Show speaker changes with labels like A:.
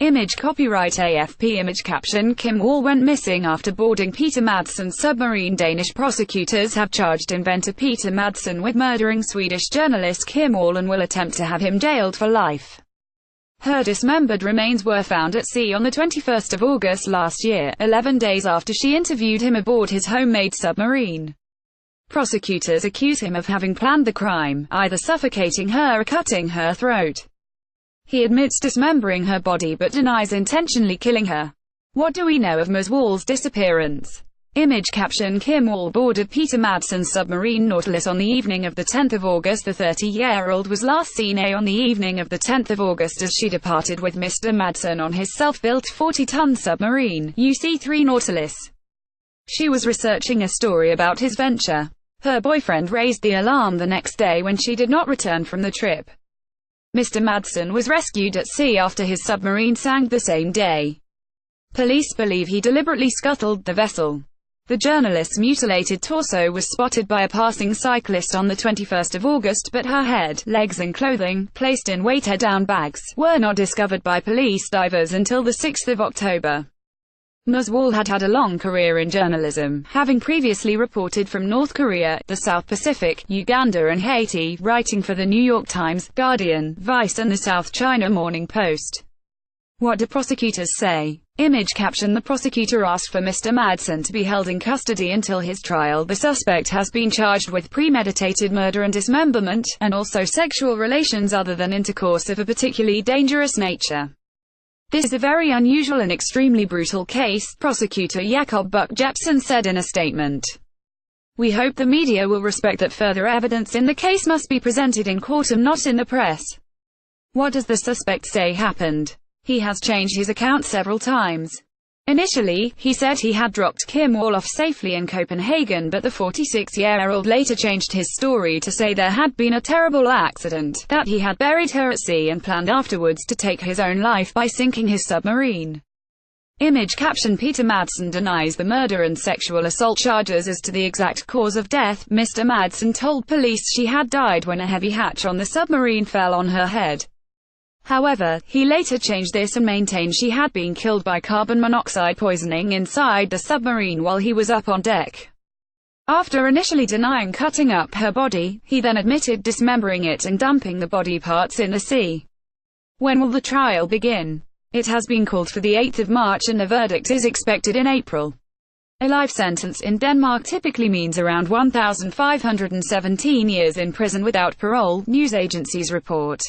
A: Image copyright AFP Image caption Kim Wall went missing after boarding Peter Madsen's submarine. Danish prosecutors have charged inventor Peter Madsen with murdering Swedish journalist Kim Wall and will attempt to have him jailed for life. Her dismembered remains were found at sea on the 21st of August last year, 11 days after she interviewed him aboard his homemade submarine. Prosecutors accuse him of having planned the crime, either suffocating her or cutting her throat. He admits dismembering her body but denies intentionally killing her. What do we know of Ms. Wall's disappearance? Image caption Kim Wall boarded Peter Madsen's submarine Nautilus on the evening of the 10th of August. The 30-year-old was last seen on the evening of the 10th of August as she departed with Mr. Madsen on his self-built 40-ton submarine, UC-3 Nautilus. She was researching a story about his venture. Her boyfriend raised the alarm the next day when she did not return from the trip. Mr. Madsen was rescued at sea after his submarine sank the same day. Police believe he deliberately scuttled the vessel. The journalist's mutilated torso was spotted by a passing cyclist on the 21st of August, but her head, legs and clothing, placed in weighted-down bags, were not discovered by police divers until the 6th of October. Ms. Wall had had a long career in journalism, having previously reported from North Korea, the South Pacific, Uganda and Haiti, writing for The New York Times, Guardian, Vice and the South China Morning Post. What do prosecutors say? Image caption The prosecutor asked for Mr. Madsen to be held in custody until his trial. The suspect has been charged with premeditated murder and dismemberment, and also sexual relations other than intercourse of a particularly dangerous nature. This is a very unusual and extremely brutal case, Prosecutor Jakob Buck-Jepsen said in a statement. We hope the media will respect that further evidence in the case must be presented in court and not in the press. What does the suspect say happened? He has changed his account several times. Initially, he said he had dropped Kim Wall off safely in Copenhagen, but the 46-year-old later changed his story to say there had been a terrible accident, that he had buried her at sea and planned afterwards to take his own life by sinking his submarine. Image caption Peter Madsen denies the murder and sexual assault charges. As to the exact cause of death, Mr. Madsen told police she had died when a heavy hatch on the submarine fell on her head. However, he later changed this and maintained she had been killed by carbon monoxide poisoning inside the submarine while he was up on deck. After initially denying cutting up her body, he then admitted dismembering it and dumping the body parts in the sea. When will the trial begin? It has been called for the 8th of March and a verdict is expected in April. A life sentence in Denmark typically means around 1,517 years in prison without parole, news agencies report.